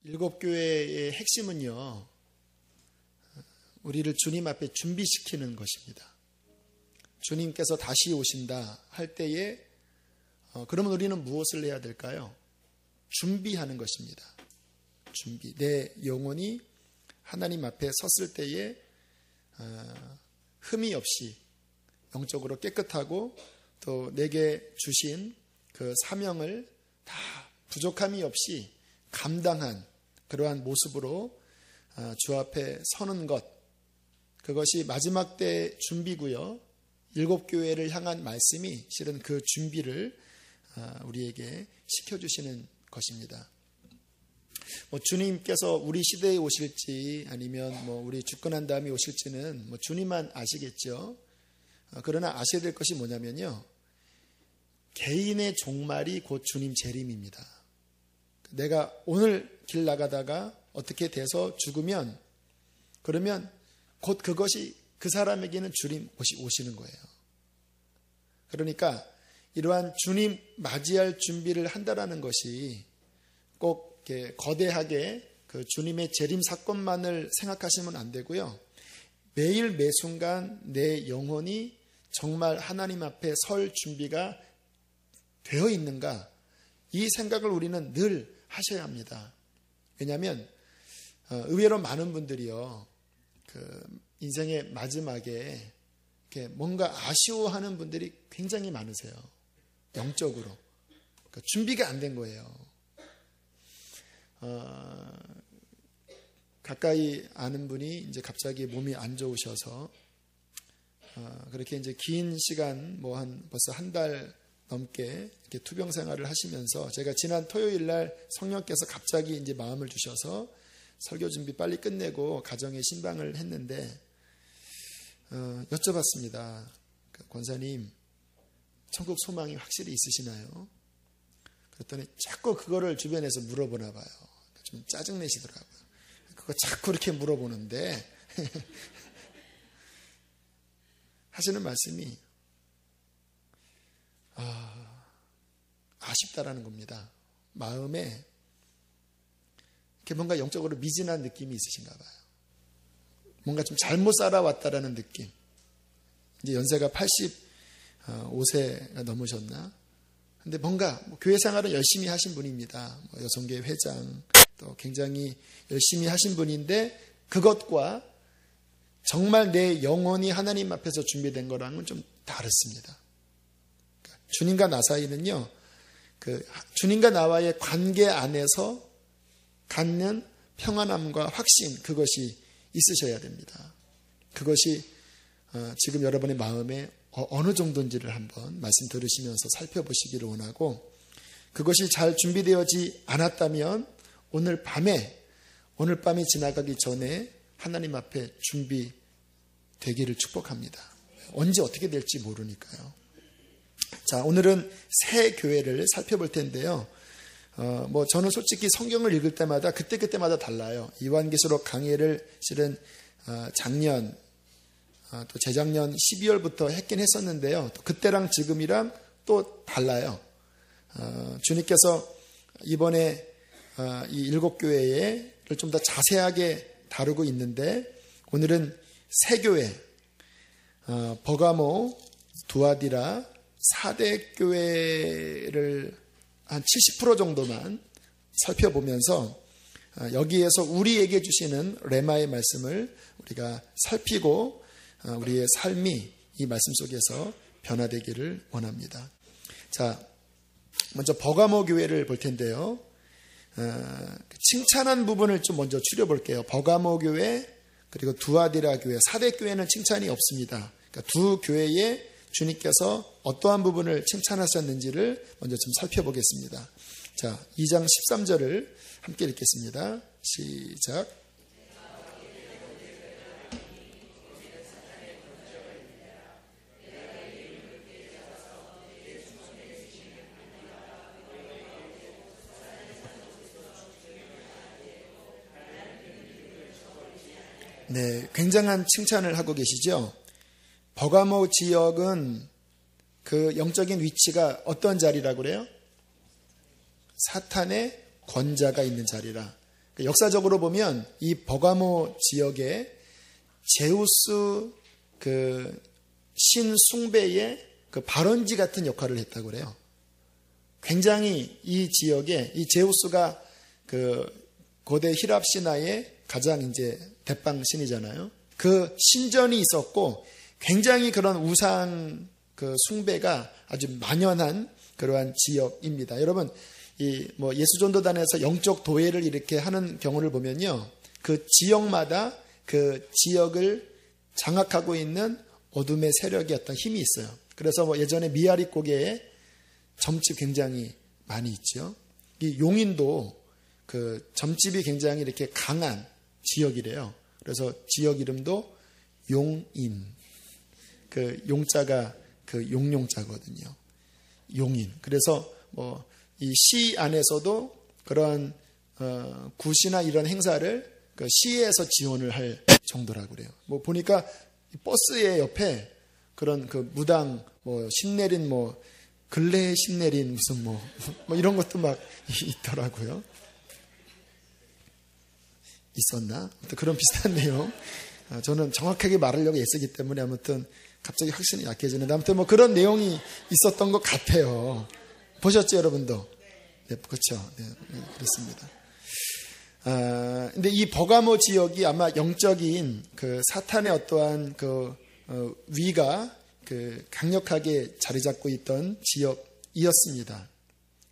일곱 교회의 핵심은요, 우리를 주님 앞에 준비시키는 것입니다. 주님께서 다시 오신다 할 때에 그러면 우리는 무엇을 해야 될까요? 준비하는 것입니다. 준비. 내 영혼이 하나님 앞에 섰을 때에 흠이 없이 영적으로 깨끗하고 또 내게 주신 그 사명을 다 부족함이 없이 감당한 그러한 모습으로 주 앞에 서는 것, 그것이 마지막 때 준비고요. 일곱 교회를 향한 말씀이 실은 그 준비를 우리에게 시켜주시는 것입니다. 주님께서 우리 시대에 오실지 아니면 우리 죽고 난 다음에 오실지는 주님만 아시겠죠. 그러나 아셔야 될 것이 뭐냐면요, 개인의 종말이 곧 주님 재림입니다. 내가 오늘 길 나가다가 어떻게 돼서 죽으면 그러면 곧 그것이 그 사람에게는 주님 오시는 거예요. 그러니까 이러한 주님 맞이할 준비를 한다라는 것이 꼭 이렇게 거대하게 그 주님의 재림 사건만을 생각하시면 안 되고요. 매일 매순간 내 영혼이 정말 하나님 앞에 설 준비가 되어 있는가, 이 생각을 우리는 늘 하셔야 합니다. 왜냐하면 의외로 많은 분들이요, 그 인생의 마지막에 이렇게 뭔가 아쉬워하는 분들이 굉장히 많으세요. 영적으로 그러니까 준비가 안 된 거예요. 가까이 아는 분이 이제 갑자기 몸이 안 좋으셔서 그렇게 이제 긴 시간 벌써 한 달 넘게 이렇게 투병 생활을 하시면서 제가 지난 토요일 날 성령께서 갑자기 이제 마음을 주셔서 설교 준비 빨리 끝내고 가정의 신방을 했는데 여쭤봤습니다. 권사님, 천국 소망이 확실히 있으시나요? 그랬더니 자꾸 그거를 주변에서 물어보나 봐요. 좀 짜증내시더라고요. 그거 자꾸 이렇게 물어보는데 하시는 말씀이 아쉽다라는 겁니다. 마음에 이렇게 뭔가 영적으로 미진한 느낌이 있으신가 봐요. 뭔가 좀 잘못 살아왔다라는 느낌. 이제 연세가 85세가 넘으셨나? 근데 뭔가 교회 생활은 열심히 하신 분입니다. 여성교회 회장, 또 굉장히 열심히 하신 분인데 그것과 정말 내 영혼이 하나님 앞에서 준비된 거랑은 좀 다릅니다. 주님과 나 사이는요, 그 주님과 나와의 관계 안에서 갖는 평안함과 확신, 그것이 있으셔야 됩니다. 그것이 지금 여러분의 마음에 어느 정도인지를 한번 말씀 들으시면서 살펴보시기를 원하고, 그것이 잘 준비되어지 않았다면 오늘 밤이 지나가기 전에 하나님 앞에 준비되기를 축복합니다. 언제 어떻게 될지 모르니까요. 자, 오늘은 새 교회를 살펴볼 텐데요. 저는 솔직히 성경을 읽을 때마다 그때마다 달라요. 요한계시록 강해를 실은 작년 또 재작년 12월부터 했긴 했었는데요. 또 그때랑 지금이랑 또 달라요. 주님께서 이번에 이 일곱 교회를 좀 더 자세하게 다루고 있는데, 오늘은 새 교회, 버가모, 두아디라, 사대 교회를 한 70% 정도만 살펴보면서 여기에서 우리에게 주시는 레마의 말씀을 우리가 살피고 우리의 삶이 이 말씀 속에서 변화되기를 원합니다. 자, 먼저 버가모 교회를 볼 텐데요. 칭찬한 부분을 좀 먼저 추려볼게요. 버가모 교회, 그리고 두아디라 교회, 사대 교회는 칭찬이 없습니다. 그러니까 두 교회에 주님께서 어떠한 부분을 칭찬하셨는지를 먼저 좀 살펴보겠습니다. 자, 2장 13절을 함께 읽겠습니다. 시작. 네, 굉장한 칭찬을 하고 계시죠. 버가모 지역은 그 영적인 위치가 어떤 자리라고 그래요? 사탄의 권자가 있는 자리라. 역사적으로 보면 이 버가모 지역에 제우스 신 숭배의 발원지 같은 역할을 했다고 그래요. 굉장히 이 지역에 이 제우스가 고대 히랍 신화의 가장 이제 대빵 신이잖아요. 그 신전이 있었고 굉장히 그런 우상 숭배가 아주 만연한 그러한 지역입니다. 여러분, 예수전도단에서 영적 도회를 이렇게 하는 경우를 보면요. 그 지역마다 그 지역을 장악하고 있는 어둠의 세력이 어떤 힘이 있어요. 그래서 예전에 미아리 고개에 점집 굉장히 많이 있죠. 이 용인도 그 점집이 굉장히 이렇게 강한 지역이래요. 그래서 지역 이름도 용인. 그 용자가 그 용용자거든요. 용인. 그래서 이 시 안에서도 그런 굿이나 이런 행사를 그 시에서 지원을 할 정도라고 그래요. 보니까 버스의 옆에 그런 그 무당 신내린 근래에 신내린 무슨 이런 것도 막 있더라고요. 있었나? 그런 비슷한 내용. 저는 정확하게 말하려고 애쓰기 때문에 아무튼 갑자기 확신이 약해지는데 아무튼 그런 내용이 있었던 것 같아요. 보셨죠, 여러분도? 네, 그렇죠. 네, 그렇습니다. 근데 이 버가모 지역이 아마 영적인 그 사탄의 어떠한 위가 강력하게 자리 잡고 있던 지역이었습니다.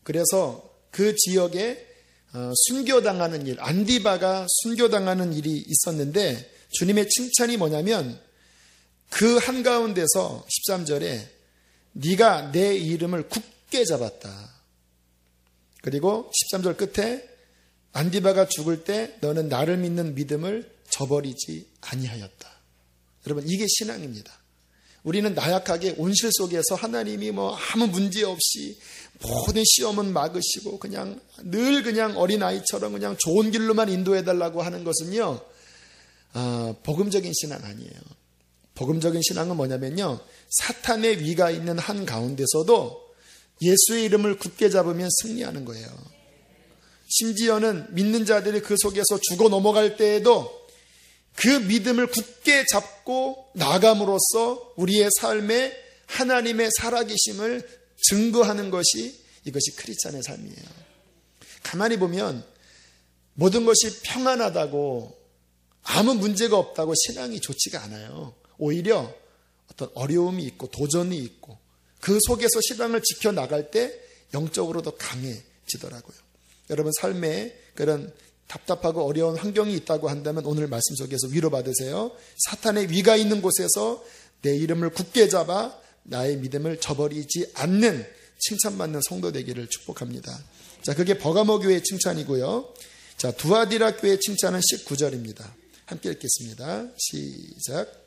그래서 그 지역에 순교당하는 일, 안디바가 순교당하는 일이 있었는데 주님의 칭찬이 뭐냐면 그 한가운데서 13절에 네가 내 이름을 굳게 잡았다. 그리고 13절 끝에 안디바가 죽을 때 너는 나를 믿는 믿음을 저버리지 아니하였다. 여러분, 이게 신앙입니다. 우리는 나약하게 온실 속에서 하나님이 아무 문제 없이 모든 시험은 막으시고 늘 어린아이처럼 그냥 좋은 길로만 인도해달라고 하는 것은요, 복음적인 신앙 아니에요. 복음적인 신앙은 뭐냐면요, 사탄의 위가 있는 한 가운데서도 예수의 이름을 굳게 잡으면 승리하는 거예요. 심지어는 믿는 자들이 그 속에서 죽어 넘어갈 때에도 그 믿음을 굳게 잡고 나감으로써 우리의 삶에 하나님의 살아계심을 증거하는 것이 이것이 크리스찬의 삶이에요. 가만히 보면 모든 것이 평안하다고 아무 문제가 없다고 신앙이 좋지가 않아요. 오히려 어떤 어려움이 있고 도전이 있고 그 속에서 신앙을 지켜나갈 때 영적으로 더 강해지더라고요. 여러분, 삶에 그런 답답하고 어려운 환경이 있다고 한다면 오늘 말씀 속에서 위로받으세요. 사탄의 위가 있는 곳에서 내 이름을 굳게 잡아 나의 믿음을 저버리지 않는 칭찬받는 성도 되기를 축복합니다. 자, 그게 버가모 교회의 칭찬이고요. 자, 두아디라 교회의 칭찬은 19절입니다. 함께 읽겠습니다. 시작.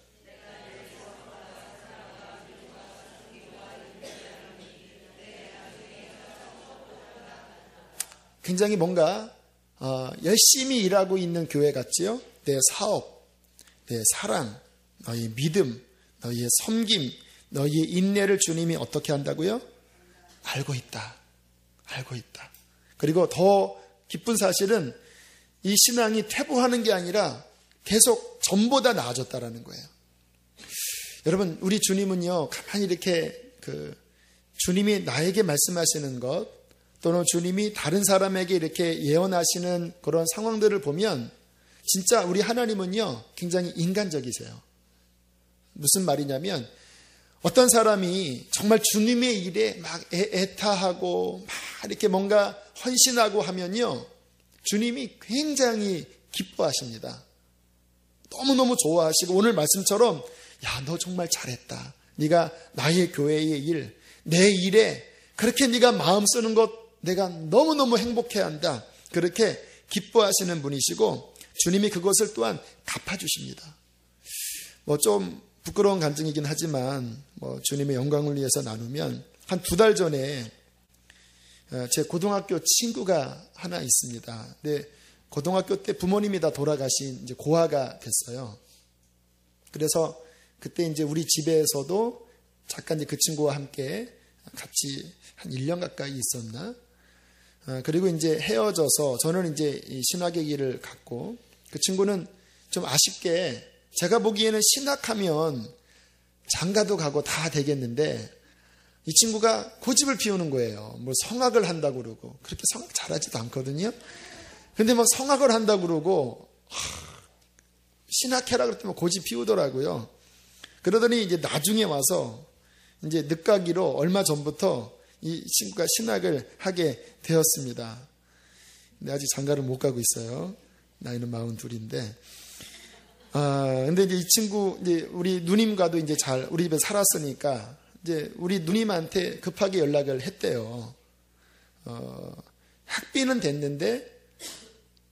굉장히 뭔가 열심히 일하고 있는 교회 같지요? 내 사업, 내 사랑, 너희 믿음, 너희의 섬김, 너희의 인내를 주님이 어떻게 한다고요? 알고 있다. 알고 있다. 그리고 더 기쁜 사실은 이 신앙이 퇴보하는 게 아니라 계속 전보다 나아졌다라는 거예요. 여러분, 우리 주님은요, 가만히 이렇게 주님이 나에게 말씀하시는 것, 또는 주님이 다른 사람에게 이렇게 예언하시는 그런 상황들을 보면 진짜 우리 하나님은요, 굉장히 인간적이세요. 무슨 말이냐면 어떤 사람이 정말 주님의 일에 막 애타하고 막 이렇게 뭔가 헌신하고 하면요, 주님이 굉장히 기뻐하십니다. 너무너무 좋아하시고 오늘 말씀처럼 야, 너 정말 잘했다. 네가 나의 교회의 일, 내 일에 그렇게 네가 마음 쓰는 것 내가 너무너무 행복해한다. 그렇게 기뻐하시는 분이시고 주님이 그것을 또한 갚아주십니다. 좀 부끄러운 간증이긴 하지만 주님의 영광을 위해서 나누면 한 2달 전에 제 고등학교 친구가 하나 있습니다. 근데 고등학교 때 부모님이 다 돌아가신 이제 고아가 됐어요. 그래서 그때 이제 우리 집에서도 잠깐 이제 그 친구와 함께 같이 한 1년 가까이 있었나? 그리고 이제 헤어져서 저는 이제 이 신학의 길을 갔고, 그 친구는 좀 아쉽게 제가 보기에는 신학하면 장가도 가고 다 되겠는데 이 친구가 고집을 피우는 거예요. 뭐 성악을 한다고 그러고, 그렇게 성악 잘하지도 않거든요. 근데 막 성악을 한다고 그러고 신학해라 그랬더니 고집 피우더라고요. 그러더니 이제 나중에 와서 이제 늦가기로 얼마 전부터 이 친구가 신학을 하게 되었습니다. 근데 아직 장가를 못 가고 있어요. 나이는 42인데. 근데 이제 이 친구, 이제 우리 누님과도 이제 우리 집에 살았으니까, 이제 우리 누님한테 급하게 연락을 했대요. 학비는 됐는데,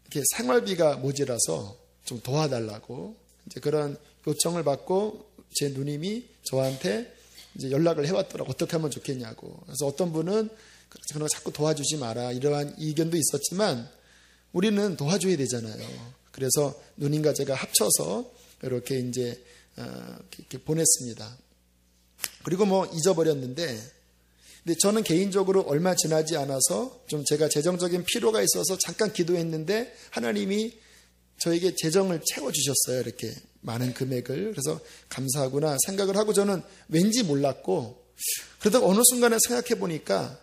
이렇게 생활비가 모자라서 좀 도와달라고, 이제 그런 요청을 받고, 제 누님이 저한테 이제 연락을 해왔더라고. 어떻게 하면 좋겠냐고. 그래서 어떤 분은 그런 거 자꾸 도와주지 마라, 이러한 의견도 있었지만, 우리는 도와줘야 되잖아요. 그래서 누님과 제가 합쳐서 이렇게 이제 이렇게 보냈습니다. 그리고 뭐 잊어버렸는데, 근데 저는 개인적으로 얼마 지나지 않아서 좀 제가 재정적인 필요가 있어서 잠깐 기도했는데 하나님이 저에게 재정을 채워주셨어요. 이렇게 많은 금액을. 그래서 감사하구나 생각을 하고 저는 왠지 몰랐고, 그러다가 어느 순간에 생각해 보니까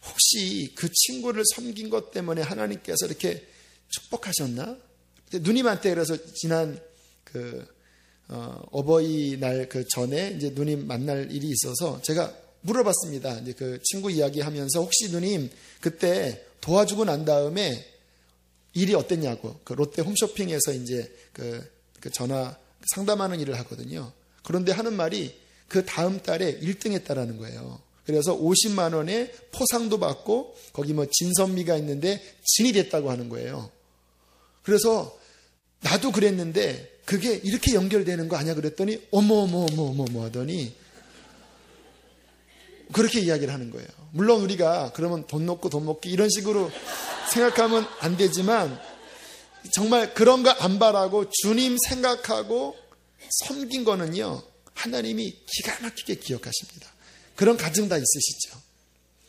혹시 그 친구를 섬긴 것 때문에 하나님께서 이렇게 축복하셨나? 누님한테 그래서 지난 어버이날 그 전에 이제 누님 만날 일이 있어서 제가 물어봤습니다. 이제 그 친구 이야기하면서 혹시 누님 그때 도와주고 난 다음에 일이 어땠냐고. 그 롯데 홈쇼핑에서 이제 그 전화 상담하는 일을 하거든요. 그런데 하는 말이 그 다음 달에 1등 했다라는 거예요. 그래서 50만 원에 포상도 받고 거기 뭐 진선미가 있는데 진이 됐다고 하는 거예요. 그래서 나도 그랬는데 그게 이렇게 연결되는 거 아니야 그랬더니 어머 하더니 그렇게 이야기를 하는 거예요. 물론 우리가 그러면 돈 놓고 돈 먹기 이런 식으로 생각하면 안 되지만 정말 그런 거 안 바라고 주님 생각하고 섬긴 거는요, 하나님이 기가 막히게 기억하십니다. 그런 가정 다 있으시죠.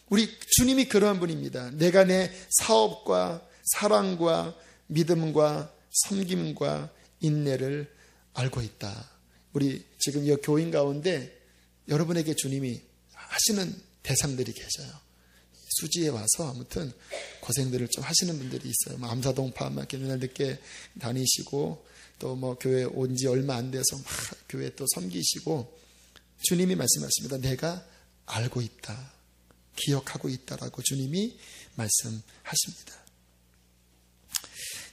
우리 주님이 그런 분입니다. 내가 내 사업과 사랑과 믿음과 섬김과 인내를 알고 있다. 우리 지금 이 교인 가운데 여러분에게 주님이 하시는 대상들이 계셔요. 수지에 와서 아무튼 고생들을 좀 하시는 분들이 있어요. 암사동 파만 맨날 늦게 다니시고 또 뭐 교회 온 지 얼마 안 돼서 막 교회 또 섬기시고, 주님이 말씀하십니다. 내가 알고 있다, 기억하고 있다라고 주님이 말씀하십니다.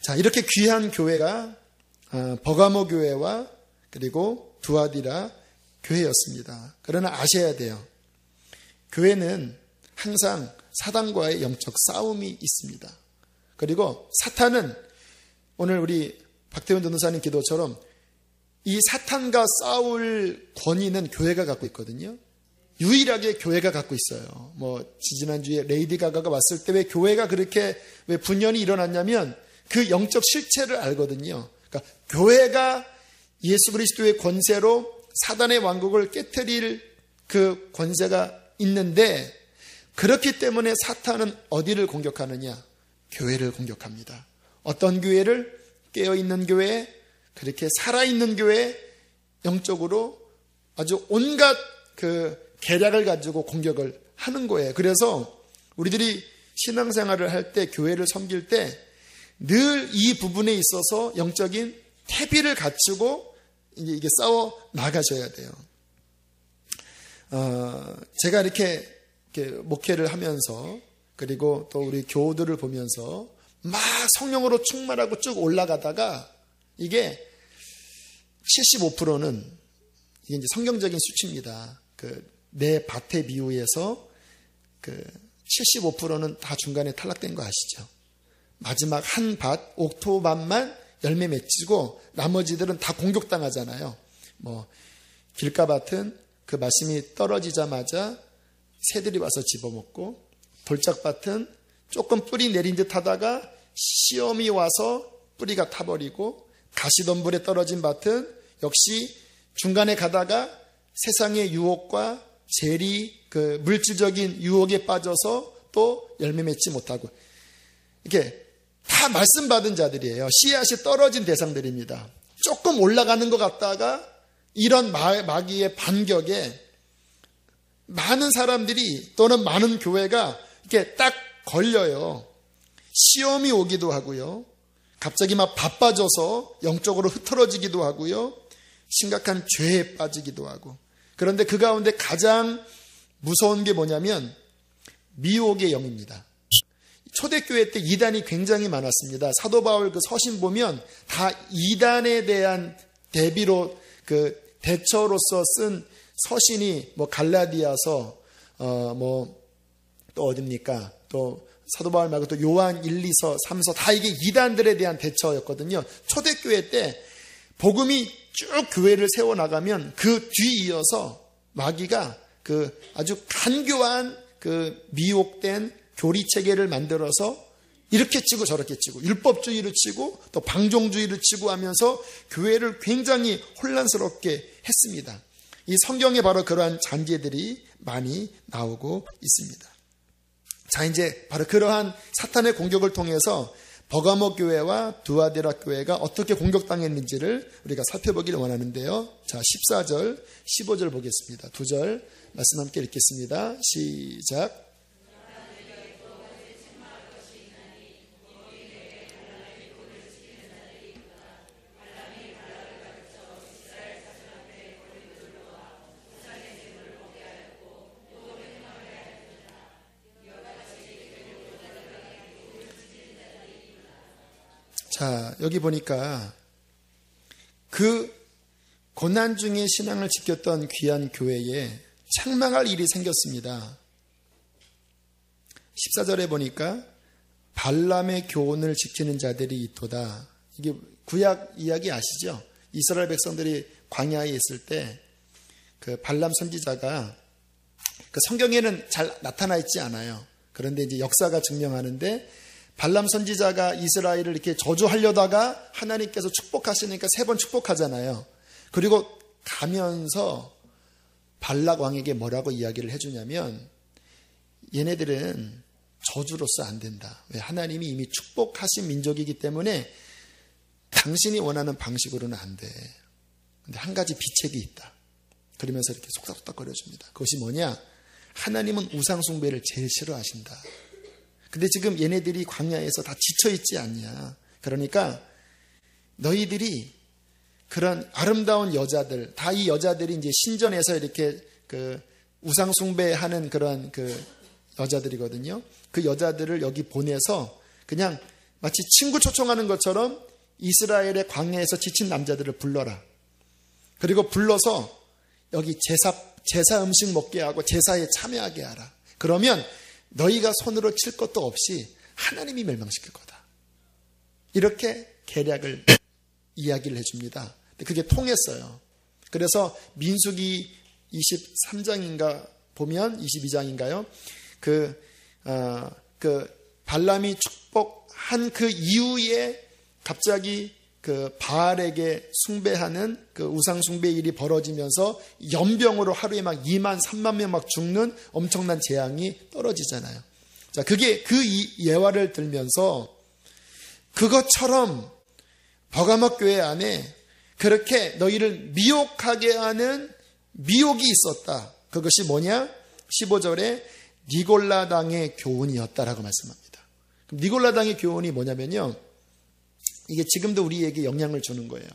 자, 이렇게 귀한 교회가 버가모 교회와 그리고 두아디라 교회였습니다. 그러나 아셔야 돼요. 교회는 항상 사단과의 영적 싸움이 있습니다. 그리고 사탄은 오늘 우리 박태훈 전도사님 기도처럼 이 사탄과 싸울 권위는 교회가 갖고 있거든요. 유일하게 교회가 갖고 있어요. 뭐 지난주에 레이디 가가가 왔을 때 왜 교회가 그렇게 왜 분열이 일어났냐면 그 영적 실체를 알거든요. 그러니까 교회가 예수 그리스도의 권세로 사단의 왕국을 깨트릴 그 권세가 있는데, 그렇기 때문에 사탄은 어디를 공격하느냐? 교회를 공격합니다. 어떤 교회를? 깨어있는 교회, 그렇게 살아있는 교회, 영적으로 아주 온갖 그 계략을 가지고 공격을 하는 거예요. 그래서 우리들이 신앙생활을 할 때, 교회를 섬길 때 늘 이 부분에 있어서 영적인 태비를 갖추고 이게 싸워 나가셔야 돼요. 제가 이렇게 목회를 하면서 그리고 또 우리 교우들을 보면서 막 성령으로 충만하고 쭉 올라가다가 이게 75%는 이게 이제 성경적인 수치입니다. 내 밭의 비유에서 75%는 다 중간에 탈락된 거 아시죠? 마지막 한 밭, 옥토밭만 열매 맺히고 나머지들은 다 공격당하잖아요. 뭐 길가밭은 그 말씀이 떨어지자마자 새들이 와서 집어먹고, 돌짝밭은 조금 뿌리 내린 듯 하다가 시험이 와서 뿌리가 타버리고, 가시덤불에 떨어진 밭은 역시 중간에 가다가 세상의 유혹과 재리, 그 물질적인 유혹에 빠져서 또 열매 맺지 못하고, 이렇게 다 말씀 받은 자들이에요. 씨앗이 떨어진 대상들입니다. 조금 올라가는 것 같다가 이런 마귀의 반격에 많은 사람들이 또는 많은 교회가 이렇게 딱 걸려요. 시험이 오기도 하고요. 갑자기 막 바빠져서 영적으로 흐트러지기도 하고요. 심각한 죄에 빠지기도 하고. 그런데 그 가운데 가장 무서운 게 뭐냐면 미혹의 영입니다. 초대교회 때 이단이 굉장히 많았습니다. 사도 바울 그 서신 보면 다 이단에 대한 대비로 그 대처로서 쓴 서신이 뭐 갈라디아서 또 어딥니까? 또 사도 바울 말고 또 요한 1, 2서, 3서 다 이게 이단들에 대한 대처였거든요. 초대교회 때 복음이 쭉 교회를 세워 나가면 그 뒤이어서 마귀가 그 아주 간교한 그 미혹된 교리 체계를 만들어서 이렇게 치고 저렇게 치고 율법주의를 치고 또 방종주의를 치고 하면서 교회를 굉장히 혼란스럽게 했습니다. 이 성경에 바로 그러한 잔재들이 많이 나오고 있습니다. 자, 이제 바로 그러한 사탄의 공격을 통해서 버가모 교회와 두아데라 교회가 어떻게 공격당했는지를 우리가 살펴보기를 원하는데요. 자, 14절, 15절 보겠습니다. 두 절 말씀 함께 읽겠습니다. 시작. 자, 여기 보니까 그 고난 중에 신앙을 지켰던 귀한 교회에 책망할 일이 생겼습니다. 14절에 보니까 발람의 교훈을 지키는 자들이 있도다. 이게 구약 이야기 아시죠? 이스라엘 백성들이 광야에 있을 때 그 발람 선지자가 그 성경에는 잘 나타나 있지 않아요. 그런데 이제 역사가 증명하는데 발람 선지자가 이스라엘을 이렇게 저주하려다가 하나님께서 축복하시니까 3번 축복하잖아요. 그리고 가면서 발락 왕에게 뭐라고 이야기를 해주냐면 얘네들은 저주로서 안 된다. 왜? 하나님이 이미 축복하신 민족이기 때문에 당신이 원하는 방식으로는 안 돼. 근데 한 가지 비책이 있다. 그러면서 이렇게 속닥속닥거려줍니다. 그것이 뭐냐? 하나님은 우상숭배를 제일 싫어하신다. 근데 지금 얘네들이 광야에서 다 지쳐있지 않냐. 그러니까 너희들이 그런 아름다운 여자들, 다 이 여자들이 이제 신전에서 이렇게 그 우상숭배하는 그런 그 여자들이거든요. 그 여자들을 여기 보내서 그냥 마치 친구 초청하는 것처럼 이스라엘의 광야에서 지친 남자들을 불러라. 그리고 불러서 여기 제사 음식 먹게 하고 제사에 참여하게 하라. 그러면 너희가 손으로 칠 것도 없이 하나님이 멸망시킬 거다. 이렇게 계략을 이야기를 해줍니다. 그게 통했어요. 그래서 민수기 23장인가 보면 22장인가요? 그 발람이 축복한 그 이후에 갑자기 그 바알에게 숭배하는 그 우상 숭배 일이 벌어지면서 연병으로 하루에 막 2만 3만 명 막 죽는 엄청난 재앙이 떨어지잖아요. 자, 그게 그 예화를 들면서 그것처럼 버가모 교회 안에 그렇게 너희를 미혹하게 하는 미혹이 있었다. 그것이 뭐냐? 15절에 니골라당의 교훈이었다라고 말씀합니다. 그럼 니골라당의 교훈이 뭐냐면요. 이게 지금도 우리에게 영향을 주는 거예요.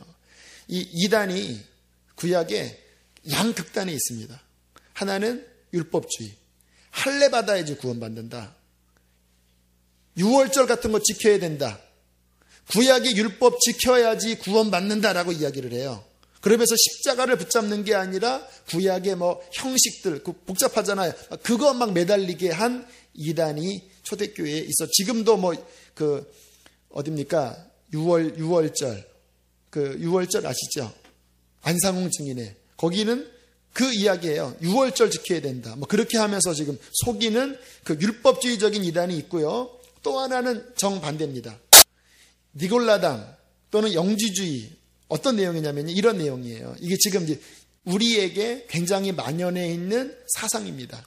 이 이단이 구약에 양극단에 있습니다. 하나는 율법주의. 할례 받아야지 구원받는다. 유월절 같은 거 지켜야 된다. 구약의 율법 지켜야지 구원받는다라고 이야기를 해요. 그러면서 십자가를 붙잡는 게 아니라 구약의 뭐 형식들, 복잡하잖아요. 그거 막 매달리게 한 이단이 초대교회에 있어. 지금도 뭐 어딥니까? 유월절 아시죠? 안상홍 증인회. 거기는 그 이야기예요. 유월절 지켜야 된다. 뭐 그렇게 하면서 지금 속이는 그 율법주의적인 이단이 있고요. 또 하나는 정반대입니다. 니골라당 또는 영지주의. 어떤 내용이냐면 이런 내용이에요. 이게 지금 이제 우리에게 굉장히 만연해 있는 사상입니다.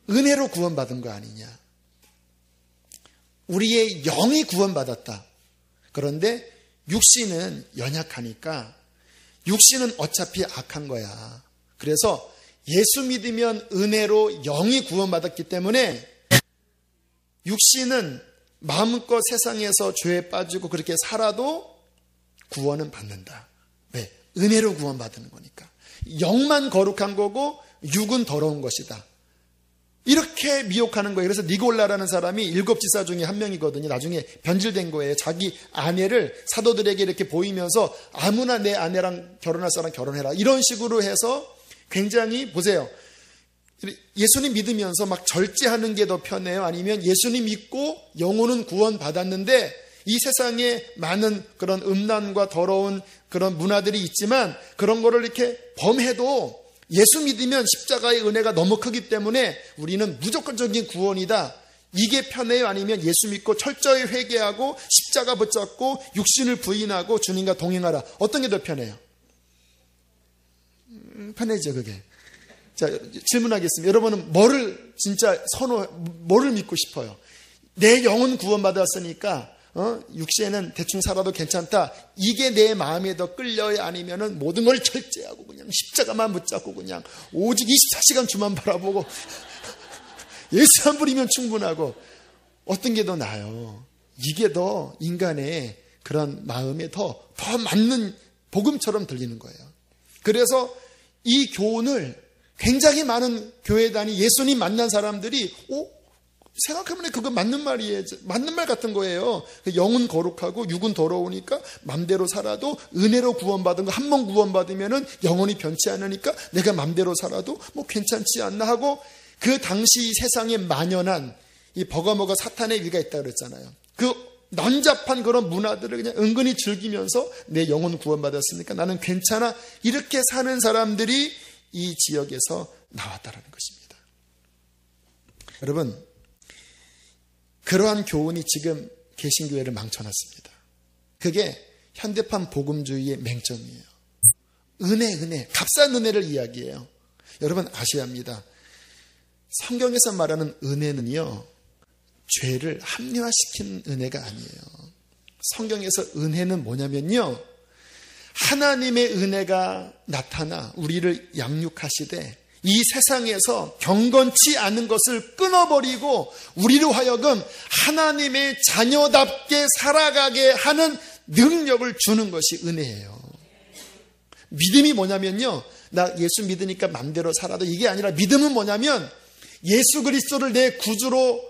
은혜로 구원받은 거 아니냐. 우리의 영이 구원받았다. 그런데 육신은 연약하니까 육신은 어차피 악한 거야. 그래서 예수 믿으면 은혜로 영이 구원받았기 때문에 육신은 마음껏 세상에서 죄에 빠지고 그렇게 살아도 구원은 받는다. 왜? 은혜로 구원받는 거니까. 영만 거룩한 거고 육은 더러운 것이다. 이렇게 미혹하는 거예요. 그래서 니골라라는 사람이 7지사 중에 한 명이거든요. 나중에 변질된 거예요. 자기 아내를 사도들에게 이렇게 보이면서 아무나 내 아내랑 결혼할 사람 결혼해라. 이런 식으로 해서 굉장히, 보세요. 예수님 믿으면서 막 절제하는 게 더 편해요? 아니면 예수님 믿고 영혼은 구원받았는데 이 세상에 많은 그런 음란과 더러운 그런 문화들이 있지만 그런 거를 이렇게 범해도 예수 믿으면 십자가의 은혜가 너무 크기 때문에 우리는 무조건적인 구원이다. 이게 편해요? 아니면 예수 믿고 철저히 회개하고 십자가 붙잡고 육신을 부인하고 주님과 동행하라. 어떤 게 더 편해요? 편해져, 그게. 자, 질문하겠습니다. 여러분은 뭐를 진짜 뭐를 믿고 싶어요? 내 영은 구원받았으니까 육신에는 대충 살아도 괜찮다. 이게 내 마음에 더 끌려요? 아니면은 모든 걸 철저하고 그냥 십자가만 붙잡고 그냥 오직 24시간 주만 바라보고 예수 한 부리면 충분하고, 어떤 게 더 나아요? 이게 더 인간의 그런 마음에 더 맞는 복음처럼 들리는 거예요. 그래서 이 교훈을 굉장히 많은 교회단이 예수님 만난 사람들이 생각해보면 그거 맞는 말이에요. 맞는 말 같은 거예요. 영은 거룩하고 육은 더러우니까 맘대로 살아도 은혜로 구원받은 거 한 번 구원받으면은 영혼이 변치 않으니까 내가 맘대로 살아도 뭐 괜찮지 않나 하고, 그 당시 세상에 만연한 이 버거머거 사탄의 일가 있다고 그랬잖아요. 그 난잡한 그런 문화들을 그냥 은근히 즐기면서 내 영혼 구원받았으니까 나는 괜찮아. 이렇게 사는 사람들이 이 지역에서 나왔다라는 것입니다. 여러분, 그러한 교훈이 지금 개신교회를 망쳐놨습니다. 그게 현대판 복음주의의 맹점이에요. 은혜, 값싼 은혜를 이야기해요. 여러분 아셔야 합니다. 성경에서 말하는 은혜는요, 죄를 합리화시키는 은혜가 아니에요. 성경에서 은혜는 뭐냐면요, 하나님의 은혜가 나타나 우리를 양육하시되 이 세상에서 경건치 않은 것을 끊어버리고 우리로 하여금 하나님의 자녀답게 살아가게 하는 능력을 주는 것이 은혜예요. 믿음이 뭐냐면요, 나 예수 믿으니까 맘대로 살아도 이게 아니라, 믿음은 뭐냐면 예수 그리스도를 내 구주로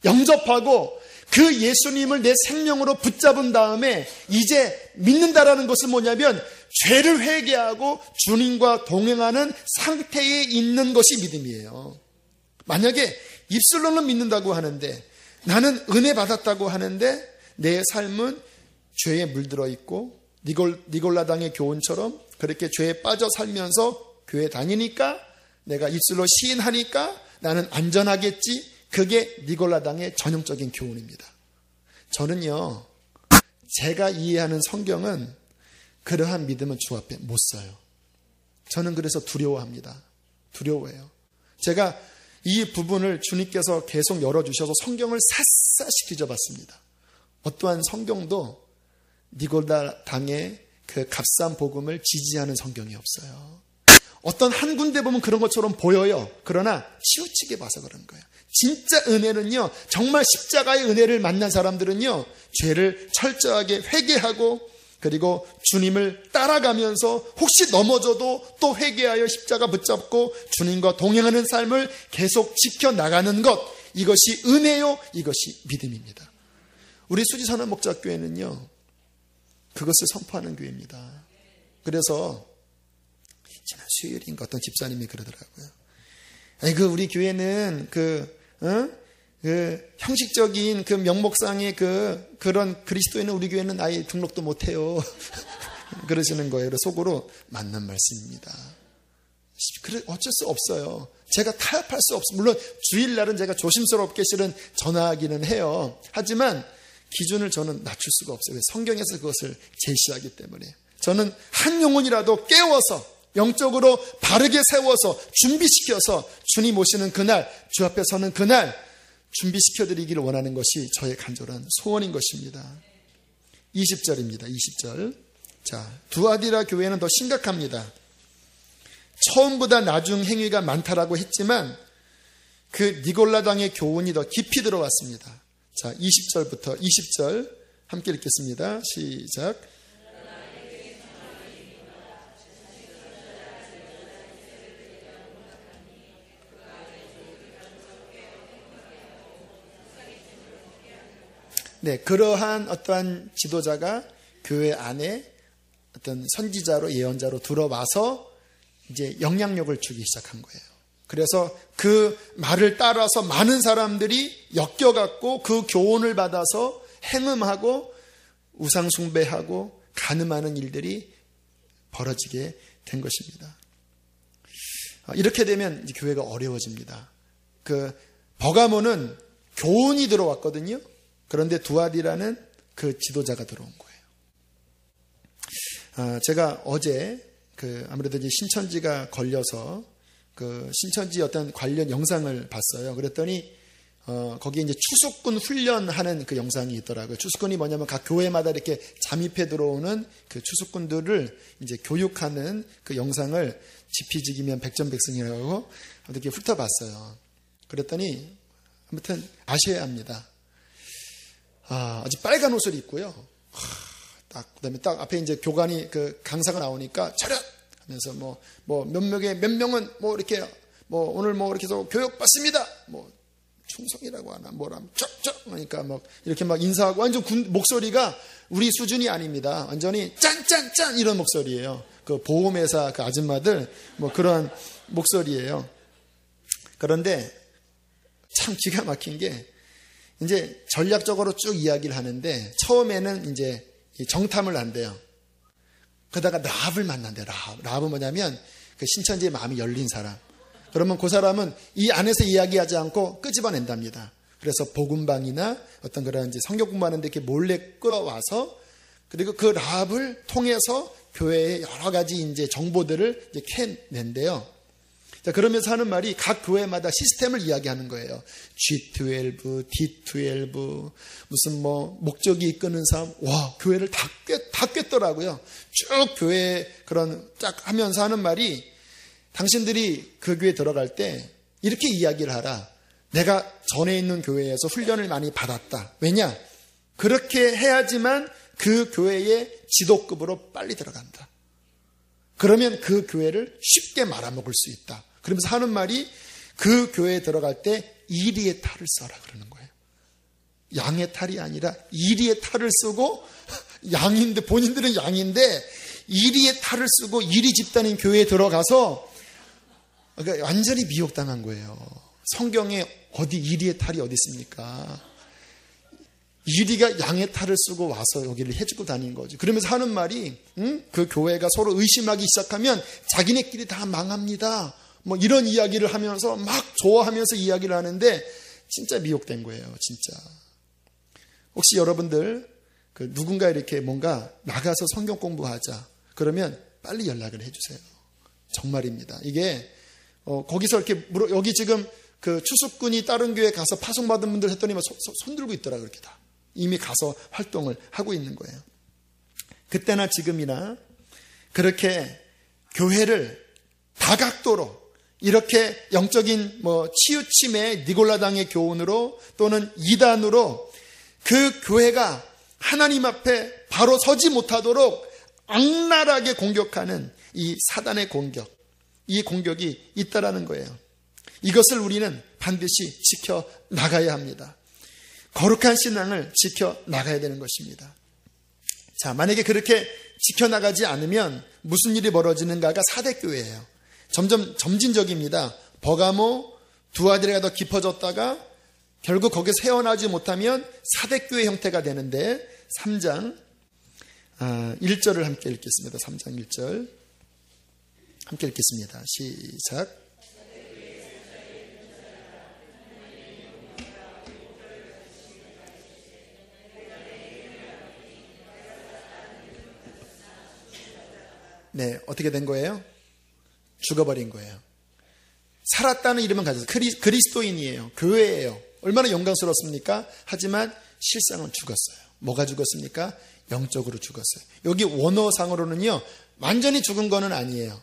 영접하고 그 예수님을 내 생명으로 붙잡은 다음에 이제 믿는다라는 것은 뭐냐면 죄를 회개하고 주님과 동행하는 상태에 있는 것이 믿음이에요. 만약에 입술로는 믿는다고 하는데, 나는 은혜 받았다고 하는데 내 삶은 죄에 물들어 있고 니골라당의 교훈처럼 그렇게 죄에 빠져 살면서 교회 다니니까, 내가 입술로 시인하니까 나는 안전하겠지, 그게 니골라당의 전형적인 교훈입니다. 저는요, 제가 이해하는 성경은 그러한 믿음은 주 앞에 못 써요. 저는 그래서 두려워합니다. 두려워해요. 제가 이 부분을 주님께서 계속 열어주셔서 성경을 샅샅이 뒤져봤습니다. 어떠한 성경도 니골라당의 그 값싼 복음을 지지하는 성경이 없어요. 어떤 한 군데 보면 그런 것처럼 보여요. 그러나 치우치게 봐서 그런 거예요. 진짜 은혜는요, 정말 십자가의 은혜를 만난 사람들은요, 죄를 철저하게 회개하고 그리고 주님을 따라가면서 혹시 넘어져도 또 회개하여 십자가 붙잡고 주님과 동행하는 삶을 계속 지켜나가는 것, 이것이 은혜요, 이것이 믿음입니다. 우리 수지선한 목자교회는요, 그것을 선포하는 교회입니다. 그래서 지난 수요일인가 어떤 집사님이 그러더라고요. 아니, 우리 교회는 형식적인 그 명목상의 그런 그리스도인은 우리 교회는 아예 등록도 못해요. 그러시는 거예요. 그래서 속으로 맞는 말씀입니다. 그래, 어쩔 수 없어요. 제가 타협할 수 없어요. 물론 주일날은 제가 조심스럽게 실은 전하기는 해요. 하지만 기준을 저는 낮출 수가 없어요. 성경에서 그것을 제시하기 때문에. 저는 한 영혼이라도 깨워서 영적으로 바르게 세워서 준비시켜서 주님 오시는 그날, 주 앞에 서는 그날 준비시켜드리기를 원하는 것이 저의 간절한 소원인 것입니다. 20절입니다. 20절. 자, 두아디라 교회는 더 심각합니다. 처음보다 나중 행위가 많다라고 했지만 그 니골라당의 교훈이 더 깊이 들어왔습니다. 자, 20절 함께 읽겠습니다. 시작. 네, 그러한 어떠한 지도자가 교회 안에 어떤 선지자로 예언자로 들어와서 이제 영향력을 주기 시작한 거예요. 그래서 그 말을 따라서 많은 사람들이 엮여갖고 그 교훈을 받아서 행음하고 우상숭배하고 간음하는 일들이 벌어지게 된 것입니다. 이렇게 되면 이제 교회가 어려워집니다. 그 버가모는 교훈이 들어왔거든요. 그런데 두아디라는 그 지도자가 들어온 거예요. 제가 어제 아무래도 이제 신천지가 걸려서 그 신천지 어떤 관련 영상을 봤어요. 그랬더니 거기에 이제 추수꾼 훈련하는 그 영상이 있더라고요. 추수꾼이 뭐냐면 각 교회마다 이렇게 잠입해 들어오는 그 추수꾼들을 이제 교육하는 그 영상을 지피지기면 백전백승이라고 이렇게 훑어봤어요. 그랬더니 아무튼 아셔야 합니다. 아주 빨간 옷을 입고요. 그다음에 딱 앞에 이제 교관이 그 강사가 나오니까 차렷 하면서 몇 명은 이렇게 오늘 이렇게 해서 교육 받습니다. 충성이라고 하나 쩍쩍 하니까 이렇게 인사하고 완전 목소리가 우리 수준이 아닙니다. 완전히 짠짠짠 이런 목소리예요. 그 보험회사 그 아줌마들 그런 목소리예요. 그런데 참 기가 막힌 게 이제 전략적으로 쭉 이야기를 하는데 처음에는 이제 정탐을 한대요. 그러다가 라합을 만난대요. 라합은 뭐냐면 그 신천지의 마음이 열린 사람. 그러면 그 사람은 이 안에서 이야기하지 않고 끄집어낸답니다. 그래서 복음방이나 어떤 그런 이제 성경 공부하는데 이렇게 몰래 끌어와서 그리고 그 라합을 통해서 교회의 여러 가지 이제 정보들을 이제 캐낸대요. 자, 그러면서 하는 말이 각 교회마다 시스템을 이야기하는 거예요. G12, D12, 무슨 목적이 이끄는 삶, 와, 교회를 다 꿰더라고요. 쭉 교회 그런 딱 하면서 하는 말이 당신들이 그 교회에 들어갈 때 이렇게 이야기를 하라. 내가 전에 있는 교회에서 훈련을 많이 받았다. 왜냐? 그렇게 해야지만 그 교회의 지도급으로 빨리 들어간다. 그러면 그 교회를 쉽게 말아먹을 수 있다. 그러면서 하는 말이 그 교회에 들어갈 때 이리의 탈을 써라 그러는 거예요. 양의 탈이 아니라 이리의 탈을 쓰고 양인데 본인들은 양인데 이리의 탈을 쓰고 이리 집단인 교회에 들어가서 그러니까 완전히 미혹당한 거예요. 성경에 어디 이리의 탈이 어디 있습니까? 이리가 양의 탈을 쓰고 와서 여기를 해주고 다니는 거죠. 그러면서 하는 말이 그 교회가 서로 의심하기 시작하면 자기네끼리 다 망합니다. 이런 이야기를 하면서 막 좋아하면서 이야기를 하는데 진짜 미혹된 거예요. 진짜. 혹시 여러분들 누군가 이렇게 뭔가 나가서 성경 공부하자 그러면 빨리 연락을 해주세요. 정말입니다. 이게 거기서 이렇게 여기 지금 그 추수꾼이 다른 교회 가서 파송받은 분들 했더니 손 들고 있더라 그렇게 다. 이미 가서 활동을 하고 있는 거예요. 그때나 지금이나 그렇게 교회를 다각도로 이렇게 영적인 치우침의 니골라당의 교훈으로 또는 이단으로 그 교회가 하나님 앞에 바로 서지 못하도록 악랄하게 공격하는 이 사단의 공격, 이 공격이 있다라는 거예요. 이것을 우리는 반드시 지켜 나가야 합니다. 거룩한 신앙을 지켜 나가야 되는 것입니다. 자, 만약에 그렇게 지켜나가지 않으면 무슨 일이 벌어지는가가 사대교회예요. 점점 점진적입니다. 버가모, 두아디라가 더 깊어졌다가 결국 거기서 헤어나지 못하면 사대교회 형태가 되는데 3장 1절을 함께 읽겠습니다. 3장 1절 함께 읽겠습니다. 시작. 네, 어떻게 된 거예요? 죽어버린 거예요. 살았다는 이름은 가졌어요. 그리스도인이에요. 교회예요. 얼마나 영광스럽습니까? 하지만 실상은 죽었어요. 뭐가 죽었습니까? 영적으로 죽었어요. 여기 원어상으로는요, 완전히 죽은 거는 아니에요.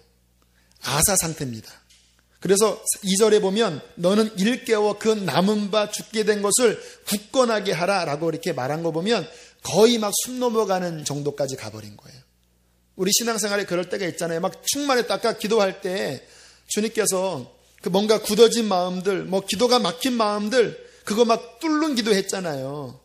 아사 상태입니다. 그래서 2절에 보면 너는 일깨워 그 남은 바 죽게 된 것을 굳건하게 하라 라고 이렇게 말한 거 보면 거의 막 숨 넘어가는 정도까지 가버린 거예요. 우리 신앙생활에 그럴 때가 있잖아요. 막 충만했다. 아까 기도할 때 주님께서 그 뭔가 굳어진 마음들, 뭐 기도가 막힌 마음들, 그거 막 뚫는 기도했잖아요.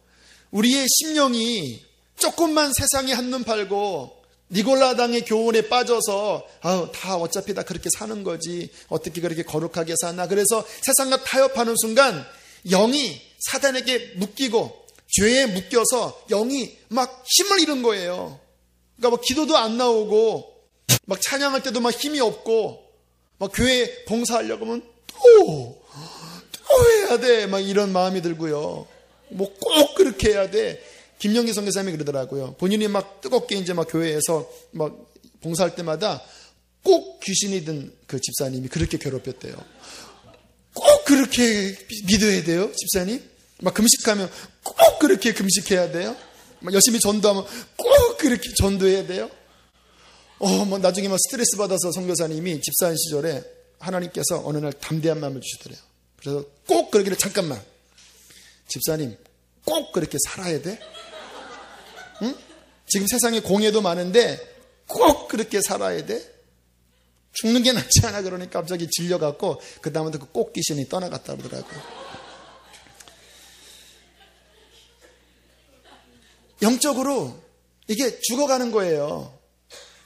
우리의 심령이 조금만 세상에 한눈 팔고 니골라당의 교훈에 빠져서 다 어차피 다 그렇게 사는 거지, 어떻게 그렇게 거룩하게 사나, 그래서 세상과 타협하는 순간 영이 사단에게 묶이고 죄에 묶여서 영이 막 힘을 잃은 거예요. 그러니까 뭐 기도도 안 나오고 막 찬양할 때도 막 힘이 없고 막 교회 봉사하려고 하면 또 해야 돼 막 이런 마음이 들고요. 뭐 꼭 그렇게 해야 돼. 김영기 선교사님이 그러더라고요. 본인이 막 뜨겁게 이제 막 교회에서 막 봉사할 때마다 꼭 귀신이 든 그 집사님이 그렇게 괴롭혔대요. 꼭 그렇게 믿어야 돼요, 집사님? 막 금식하면 꼭 그렇게 금식해야 돼요? 막 열심히 전도하면 꼭 그렇게 전도해야 돼요? 뭐 나중에 막 스트레스 받아서 선교사님이 집사인 시절에 하나님께서 어느 날 담대한 마음을 주시더래요. 그래서 꼭 그러기를, 잠깐만, 집사님 꼭 그렇게 살아야 돼? 응? 지금 세상에 공예도 많은데 꼭 그렇게 살아야 돼? 죽는 게 낫지 않아? 그러니까 갑자기 질려갖고 그 다음부터 그 꼭 귀신이 떠나갔다 그러더라고요. 영적으로 이게 죽어가는 거예요.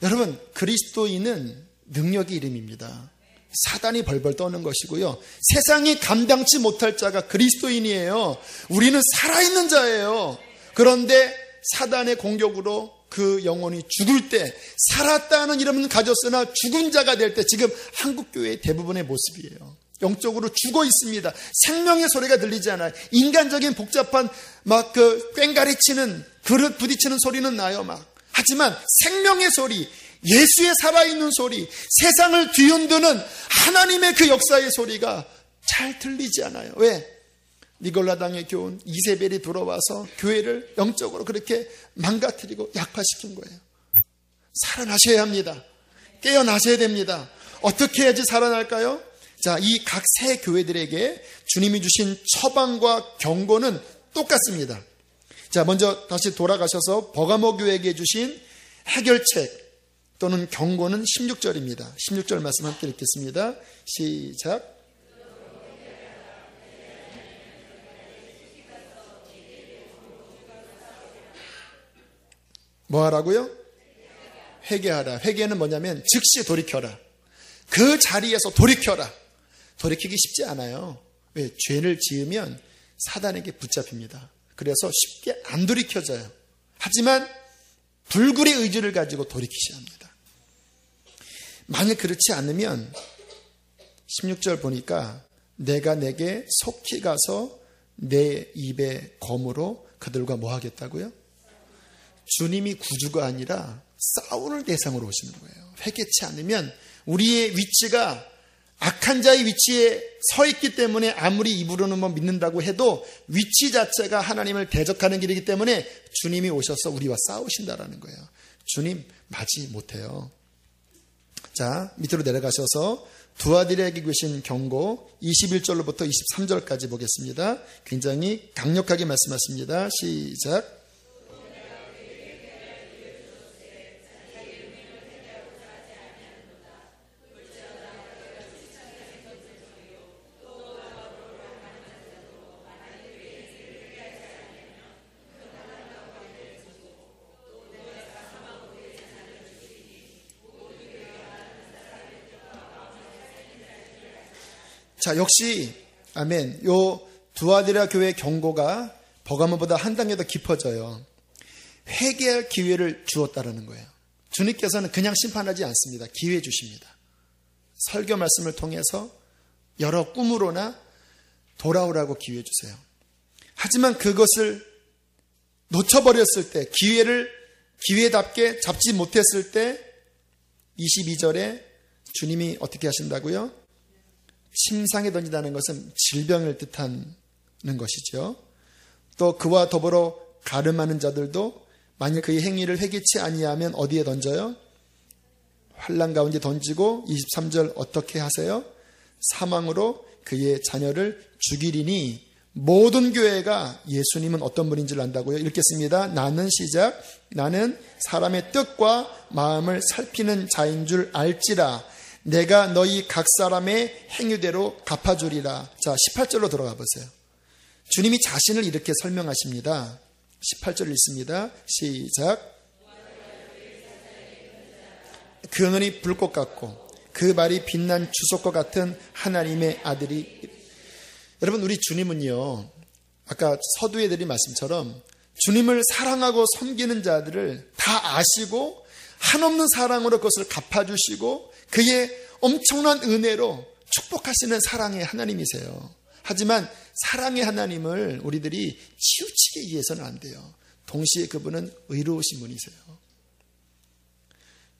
여러분, 그리스도인은 능력의 이름입니다. 사단이 벌벌 떠는 것이고요. 세상이 감당치 못할 자가 그리스도인이에요. 우리는 살아있는 자예요. 그런데 사단의 공격으로 그 영혼이 죽을 때, 살았다는 이름은 가졌으나 죽은 자가 될 때, 지금 한국교회의 대부분의 모습이에요. 영적으로 죽어 있습니다. 생명의 소리가 들리지 않아요. 인간적인 복잡한 막 그 꽹가리치는, 그릇 부딪히는 소리는 나요 막. 하지만 생명의 소리, 예수의 살아있는 소리, 세상을 뒤흔드는 하나님의 그 역사의 소리가 잘 들리지 않아요. 왜? 니골라당의 교훈, 이세벨이 들어와서 교회를 영적으로 그렇게 망가뜨리고 약화시킨 거예요. 살아나셔야 합니다. 깨어나셔야 됩니다. 어떻게 해야지 살아날까요? 자, 이 각 세 교회들에게 주님이 주신 처방과 경고는 똑같습니다. 자, 먼저 다시 돌아가셔서 버가모 교회에게 주신 해결책 또는 경고는 16절입니다. 16절 말씀 함께 읽겠습니다. 시작. 뭐 하라고요? 회개하라. 회개는 뭐냐면 즉시 돌이켜라. 그 자리에서 돌이켜라. 돌이키기 쉽지 않아요. 왜? 죄를 지으면 사단에게 붙잡힙니다. 그래서 쉽게 안 돌이켜져요. 하지만 불굴의 의지를 가지고 돌이키셔야 합니다. 만약 그렇지 않으면 16절 보니까 내가 내게 속히 가서 내 입의 검으로 그들과 뭐 하겠다고요? 주님이 구주가 아니라 싸우는 대상으로 오시는 거예요. 회개치 않으면 우리의 위치가 악한 자의 위치에 서 있기 때문에 아무리 입으로는 뭐 믿는다고 해도 위치 자체가 하나님을 대적하는 길이기 때문에 주님이 오셔서 우리와 싸우신다라는 거예요. 주님 맞이 못해요. 자, 밑으로 내려가셔서 두 아들에게 주신 경고 21절로부터 23절까지 보겠습니다. 굉장히 강력하게 말씀하십니다. 시작. 자, 역시 아멘. 요 두아디라 교회 경고가 버가모보다 한 단계 더 깊어져요. 회개할 기회를 주었다라는 거예요. 주님께서는 그냥 심판하지 않습니다. 기회 주십니다. 설교 말씀을 통해서 여러 꿈으로나 돌아오라고 기회 주세요. 하지만 그것을 놓쳐버렸을 때, 기회답게 잡지 못했을 때 22절에 주님이 어떻게 하신다고요? 침상에 던진다는 것은 질병을 뜻하는 것이죠. 또 그와 더불어 가늠하는 자들도 만약 그의 행위를 회개치 아니하면 어디에 던져요? 환난 가운데 던지고 23절 어떻게 하세요? 사망으로 그의 자녀를 죽이리니 모든 교회가 예수님은 어떤 분인지를 안다고요? 읽겠습니다. 나는 시작. 나는 사람의 뜻과 마음을 살피는 자인 줄 알지라. 내가 너희 각 사람의 행위대로 갚아주리라. 자, 18절로 들어가 보세요. 주님이 자신을 이렇게 설명하십니다. 18절 읽습니다. 시작. 그 눈이 불꽃 같고 그 말이 빛난 주석과 같은 하나님의 아들이. 여러분, 우리 주님은요, 아까 서두에 드린 말씀처럼 주님을 사랑하고 섬기는 자들을 다 아시고 한없는 사랑으로 그것을 갚아주시고 그의 엄청난 은혜로 축복하시는 사랑의 하나님이세요. 하지만 사랑의 하나님을 우리들이 치우치게 이해해서는 안 돼요. 동시에 그분은 의로우신 분이세요.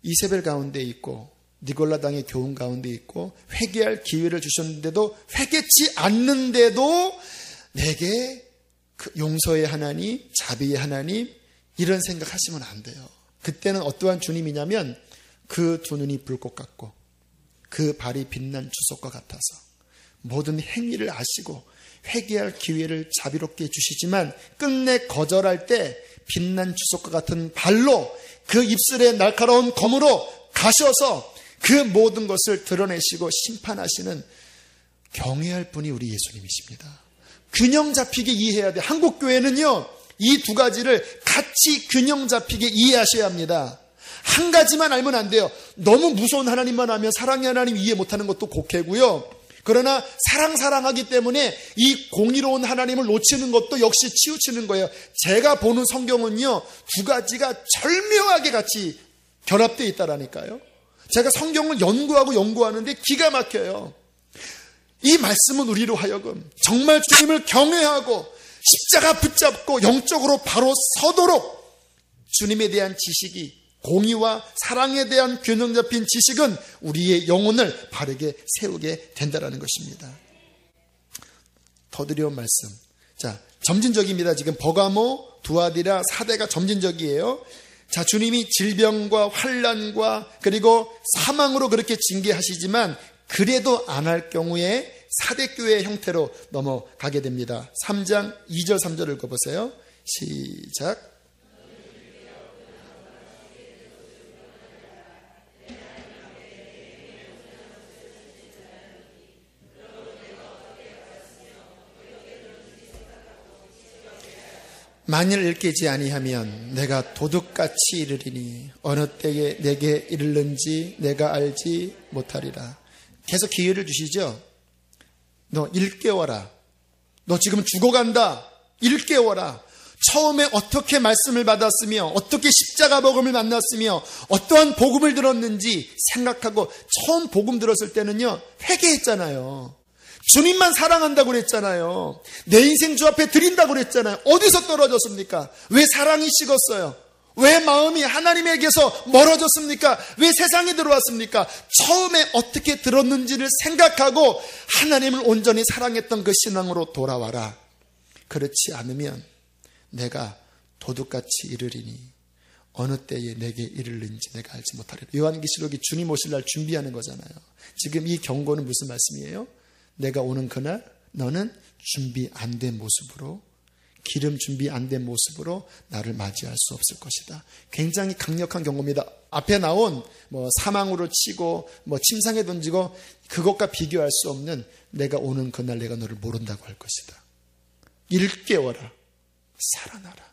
이세벨 가운데 있고 니골라 당의 교훈 가운데 있고 회개할 기회를 주셨는데도 회개치 않는데도 내게 그 용서의 하나님, 자비의 하나님, 이런 생각하시면 안 돼요. 그때는 어떠한 주님이냐면 그 두 눈이 불꽃 같고 그 발이 빛난 주석과 같아서 모든 행위를 아시고 회개할 기회를 자비롭게 주시지만 끝내 거절할 때 빛난 주석과 같은 발로 그 입술에 날카로운 검으로 가셔서 그 모든 것을 드러내시고 심판하시는 경외할 분이 우리 예수님이십니다. 균형 잡히게 이해해야 돼요. 한국 교회는요, 이 두 가지를 같이 균형 잡히게 이해하셔야 합니다. 한 가지만 알면 안 돼요. 너무 무서운 하나님만 하면 사랑의 하나님 이해 못하는 것도 곡해고요. 그러나 사랑하기 때문에 이 공의로운 하나님을 놓치는 것도 역시 치우치는 거예요. 제가 보는 성경은요, 두 가지가 절묘하게 같이 결합되어 있다라니까요. 제가 성경을 연구하는데 기가 막혀요. 이 말씀은 우리로 하여금 정말 주님을 경외하고 십자가 붙잡고 영적으로 바로 서도록 주님에 대한 지식이, 공의와 사랑에 대한 균형 잡힌 지식은 우리의 영혼을 바르게 세우게 된다는 것입니다. 더 두려운 말씀. 자, 점진적입니다. 지금 버가모, 두아디라, 사대가 점진적이에요. 자, 주님이 질병과 환난과 그리고 사망으로 그렇게 징계하시지만 그래도 안 할 경우에 사대교회의 형태로 넘어가게 됩니다. 3장 2절 3절 읽어보세요. 시작. 만일 일깨지 아니하면 내가 도둑같이 이르리니 어느 때에 내게 이르는지 내가 알지 못하리라. 계속 기회를 주시죠. 너 일깨워라. 너 지금 죽어간다. 일깨워라. 처음에 어떻게 말씀을 받았으며 어떻게 십자가 복음을 만났으며 어떠한 복음을 들었는지 생각하고 처음 복음 들었을 때는요, 회개했잖아요. 주님만 사랑한다고 그랬잖아요. 내 인생 주 앞에 드린다고 그랬잖아요. 어디서 떨어졌습니까? 왜 사랑이 식었어요? 왜 마음이 하나님에게서 멀어졌습니까? 왜 세상에 들어왔습니까? 처음에 어떻게 들었는지를 생각하고 하나님을 온전히 사랑했던 그 신앙으로 돌아와라. 그렇지 않으면 내가 도둑같이 이르리니 어느 때에 내게 이르는지 내가 알지 못하리라. 요한계시록이 주님 오실 날 준비하는 거잖아요. 지금 이 경고는 무슨 말씀이에요? 내가 오는 그날 너는 준비 안 된 모습으로, 기름 준비 안 된 모습으로 나를 맞이할 수 없을 것이다. 굉장히 강력한 경고입니다. 앞에 나온 사망으로 치고 침상에 던지고 그것과 비교할 수 없는 내가 오는 그날 내가 너를 모른다고 할 것이다. 일깨워라. 살아나라.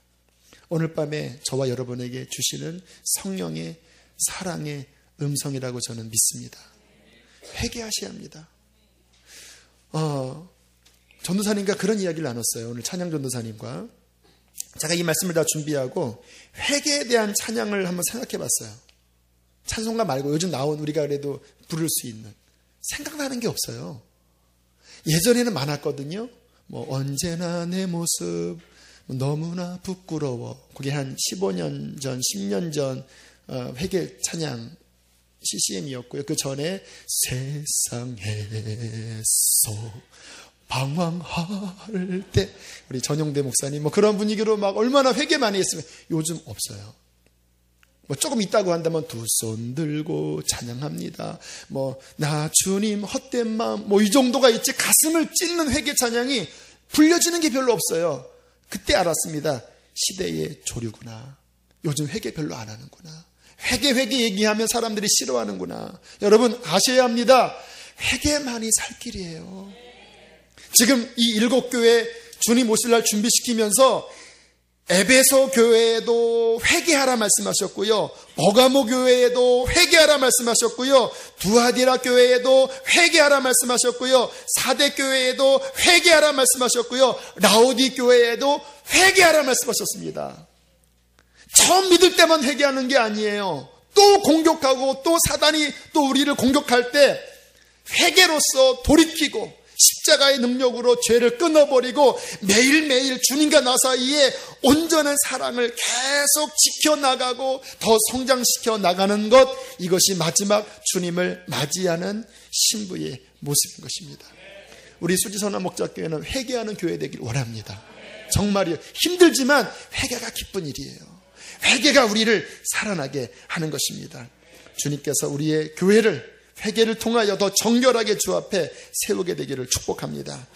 오늘 밤에 저와 여러분에게 주시는 성령의 사랑의 음성이라고 저는 믿습니다. 회개하셔야 합니다. 전도사님과 그런 이야기를 나눴어요. 오늘 찬양 전도사님과. 제가 이 말씀을 다 준비하고 회개에 대한 찬양을 한번 생각해 봤어요. 찬송가 말고 요즘 나온 우리가 그래도 부를 수 있는. 생각나는 게 없어요. 예전에는 많았거든요. 언제나 내 모습 너무나 부끄러워. 그게 한 15년 전, 10년 전 회개 찬양 CCM이었고요. 그 전에 세상에서 방황할 때 우리 전용대 목사님 뭐 그런 분위기로 막 얼마나 회개 많이 했으면 요즘 없어요. 뭐 조금 있다고 한다면 두 손 들고 찬양합니다. 뭐 나 주님 헛된 마음 뭐 이 정도가 있지 가슴을 찢는 회개 찬양이 불려지는 게 별로 없어요. 그때 알았습니다. 시대의 조류구나. 요즘 회개 별로 안 하는구나. 회개 얘기하면 사람들이 싫어하는구나. 여러분 아셔야 합니다. 회개만이 살 길이에요. 지금 이 7교회 주님 오실 날 준비시키면서 에베소 교회에도 회개하라 말씀하셨고요. 버가모 교회에도 회개하라 말씀하셨고요. 두아디라 교회에도 회개하라 말씀하셨고요. 사대 교회에도 회개하라 말씀하셨고요. 라오디 교회에도 회개하라 말씀하셨습니다. 처음 믿을 때만 회개하는 게 아니에요. 또 공격하고 또 사단이 또 우리를 공격할 때 회개로서 돌이키고 십자가의 능력으로 죄를 끊어버리고 매일매일 주님과 나 사이에 온전한 사랑을 계속 지켜나가고 더 성장시켜 나가는 것, 이것이 마지막 주님을 맞이하는 신부의 모습인 것입니다. 우리 수지선한 목자교회는 회개하는 교회 되길 원합니다. 정말이요. 힘들지만 회개가 기쁜 일이에요. 회개가 우리를 살아나게 하는 것입니다. 주님께서 우리의 교회를 회개를 통하여 더 정결하게 주 앞에 세우게 되기를 축복합니다.